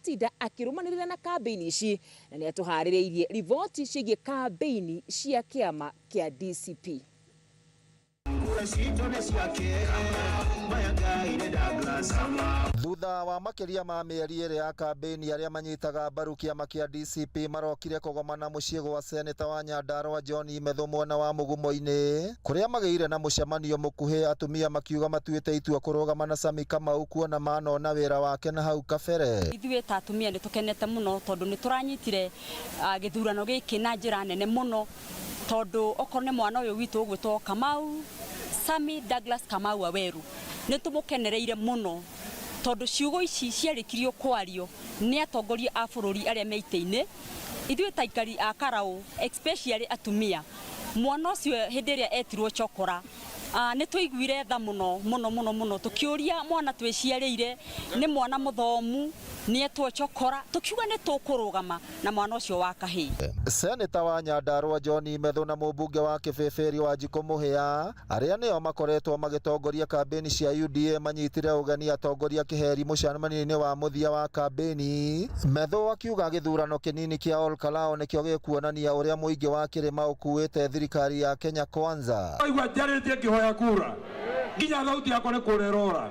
atinda akirumanirira na kambĩini ici na nĩ atuharĩrĩirie riboti ciĩgiĩ kambĩini cia kĩama kĩa DCP. Thutha wa makiria ma mĩeri ĩrĩ ya kambĩini arĩa manyitaga mbaru kĩama kĩa DCP marokire kũgomana mũciĩ gwa seneta wa Nyandarua John Methu mwena wa Mugumo-inĩ kũrĩa magĩire na mũcemanio mũkuhĩ, atumia makiuga matuĩte itua kũrũgama na Sami Kamau kuona manona wĩra wake na hau kabere. Ithuĩ ta atumia nĩ tũkenete mũno tondũ nĩ tũranyitire gĩthurano gĩkĩ na njĩra nene mũno, tondũ okorwo nĩ mwana ũyũ witũ ũgwĩtwo Kamau Sami Douglas Kamau Aweru nĩ tũmũkenereire mũno tondũ ciugo ici ciarĩkirio kwario nĩ atongoria a bũrũri arĩa me itĩ-inĩ. Ithuĩ ta aikari a Kalou, especially atumia, mwana ũcio hĩndĩ ĩrĩa etirwo chokora nĩ tũiguire tha mũno tũkĩũria mwana twĩciarĩire nĩ mwana mũthomu nĩ etwo chokora, tukiuga nĩ tũkũrũgama na mwana ũcio wa kahĩĩ. Seneta wa Nyandarua John Methu na mũmbunge wa Kĩbĩbĩri wa Njikũ Mũhĩa arĩa nĩo makoretwo magĩtongoria kambĩini cia UDA manyitire ũgeni atongoria kĩheri mũcemanio-inĩ wa mũthia wa kambĩini. Methu akiuga gĩthurano kĩnini kĩa Ol Kalou nĩkĩo gĩkuonania ũrĩa mũingĩ wa kĩrĩma ũkuĩte thirikari ya Kenya Kwanza. Aigua njarĩtie kĩhoya kura nginya thauti yakwa nĩ kũrerora,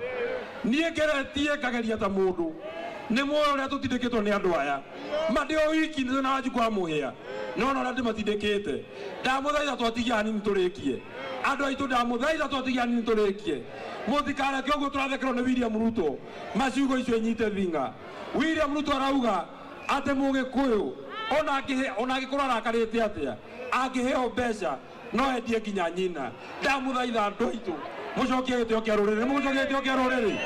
niĩ ngeretie kageria ta mũndũ nĩ muoyo ũrĩa tũtindĩkĩtwo nĩ andũ aya mandĩ o wiki nĩ na Wanjikũ wa Mũhĩa no ũrĩa ndĩmatindĩkĩte. Ndamũthaitha twatigia hanini tũrĩkie, andũ aitũ ndamũthaitha twatigia hanini tũrĩkie, mũtikareke ũguo tũrathekerwo nĩ William Ruto maciugo icio nyite thinga. William Ruto arauga atĩ Mũgĩkũyũ ona angĩkorwo arakarĩte atĩa angĩheo mbeca no endie nginya nyina. Ndamũthaitha andũ aitũ mũcokie gĩtĩo kĩa rũrĩrĩ, mũcokie gĩtĩo kĩa rũrĩrĩ.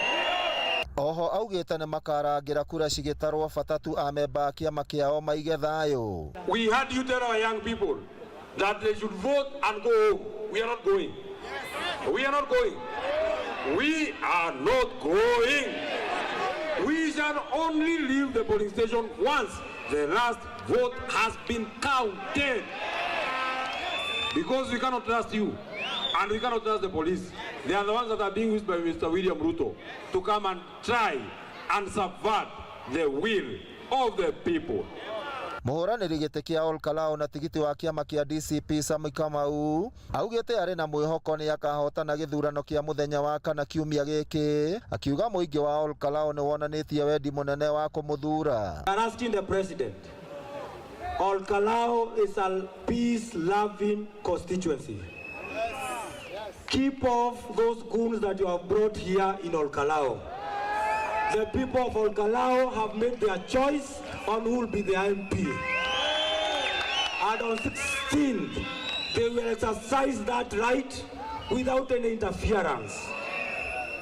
Oho augĩte nĩ makarangĩra kura cigĩtarwo bata tu amemba a kĩama kĩao maige thayũ. We had you tell our young people that they should vote and go home. We are not going. We are not going. We are not going. We shall only leave the polling station once the last vote has been counted. Because we cannot trust you and we cannot trust the police. They are the ones that are being used by Mr. William Ruto to come and try and subvert the will of the people. Mũhũranĩri gĩtĩ kĩa Ol Kalou na tigiti wa kĩama kĩa DCP Sami Kamau augĩte arĩ na mwĩhoko nĩ akahotana gĩthurano kĩa mũthenya wa kana kiumia gĩkĩ, akiuga mũingĩ wa Ol Kalou nĩ wonanĩtie wendi mũnene wa kũmũthura. I'm asking the president, Ol Kalou is a peace-loving constituency. Keep off those goons that you have brought here in Ol Kalou. The people of Ol Kalou have made their choice on who will be the MP. And on 16th, they will exercise that right without any interference.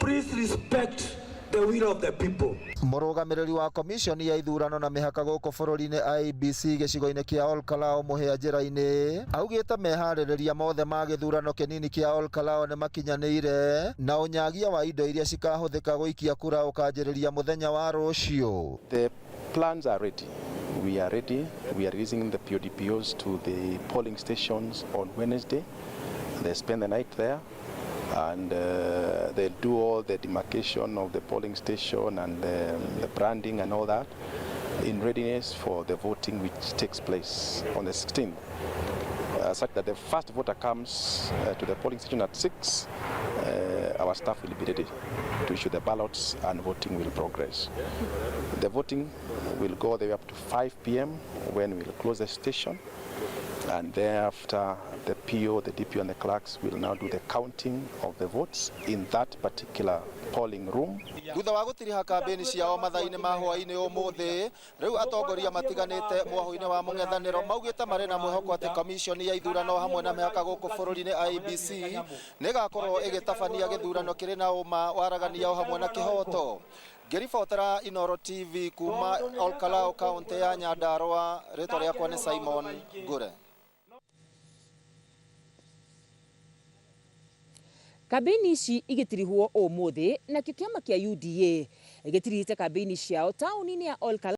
Please respect the will of the people. Mũrũgamĩrĩri wa komishoni ya ithurano na mĩhaka gũkũ bũrũri-inĩ IEBC gĩcigo-inĩ kĩa Ol Kalou Mũhĩa njĩra-inĩ augĩte meharĩrĩria mothe ma gĩthurano kĩnini kĩa Ol Kalou nĩ makinyanĩire na ũnyagia wa indo iria cikahũthĩka gũikia kura ũkanjĩrĩria mũthenya wa rũciũ. The plans are ready. We are ready. We are releasing the PODPOs to the polling stations on Wednesday. They spend the night there. And they'll do all the demarcation of the polling station and the branding and all that in readiness for the voting which takes place on the 16th. Such that the first voter comes to the polling station at 6, our staff will be ready to issue the ballots and voting will progress. The voting will go all the way up to 5 p.m. when we'll close the station. And thereafter, the PO, the DPO, and the clerks will now do the counting of the votes in that particular polling room. Thutha wa gũtiriha kambĩini ciao mathaa-inĩ ma hwaĩ-inĩ ũmũthĩ, rĩu atongoria matiganĩte mwahũ-inĩ wa mũng'ethanĩro maugĩte marĩ na mwĩhoko atĩ komishoni ya ithurano hamwe na mĩhaka gũkũ bũrũri-inĩ IEBC nĩ ĩgakorwo ĩgĩtabania gĩthurano kĩrĩ na ũma, waragania o hamwe na kĩhoto. Ngĩribotera Inooro TV kuma Ol Kalou kaũntĩ ya Nyandarua, rĩtwa rĩakwa nĩ Simon Ngure. Kambĩini ici igĩtirihwo ũmũthĩ na kĩama kĩa UDA gĩtirihĩte kambĩini ciao taũni-inĩ ya Ol Kalou.